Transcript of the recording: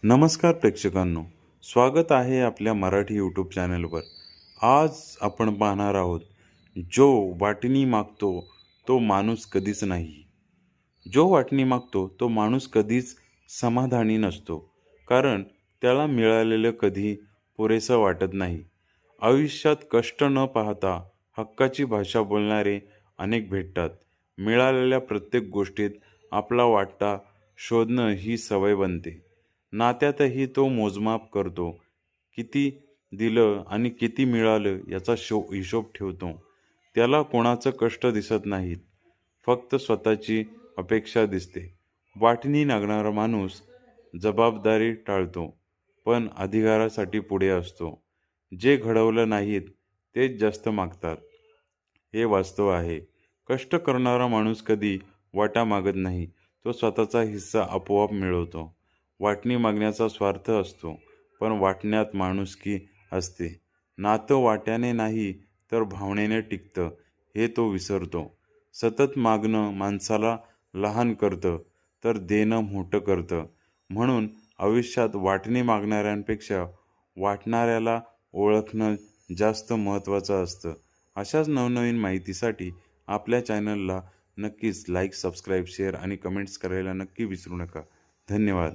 नमस्कार प्रेक्षकांनो, स्वागत आहे आपल्या मराठी यूट्यूब चॅनलवर. आज आपण पाहणार आहोत, जो वाटणी मागतो तो माणूस कधीच नाही. जो वाटणी मागतो तो माणूस कधीच समाधानी नसतो, कारण त्याला मिळालेलं कधी पुरेसं वाटत नाही. आयुष्यात कष्ट न पाहता हक्काची भाषा बोलणारे अनेक भेटतात. मिळालेल्या प्रत्येक गोष्टीत आपला वाटा शोधणं ही सवय बनते. नात्यातही तो मोजमाप करतो. किती दिलं आणि किती मिळालं याचा हिशोब ठेवतो. त्याला कोणाचं कष्ट दिसत नाहीत, फक्त स्वतःची अपेक्षा दिसते. वाटणी मागणारा माणूस जबाबदारी टाळतो, पण अधिकारासाठी पुढे असतो. जे घडवलं नाहीत तेच जास्त मागतात, हे वास्तव आहे. कष्ट करणारा माणूस कधी वाटा मागत नाही, तो स्वतःचा हिस्सा आपोआप मिळवतो. वाटणी मागण्याचा स्वार्थ असतो, पण वाटण्यात माणुसकी असते. नातं वाट्याने नाही तर भावनेने टिकतं, हे तो विसरतो. सतत मागणं माणसाला लहान करतं, तर देणं मोठं करतं. म्हणून आयुष्यात वाटणी मागणाऱ्यांपेक्षा वाटणाऱ्याला ओळखणं जास्त महत्त्वाचं असतं. अशाच नवनवीन माहितीसाठी आपल्या चॅनलला नक्कीच लाईक, सबस्क्राईब, शेअर आणि कमेंट्स करायला नक्की विसरू नका. धन्यवाद.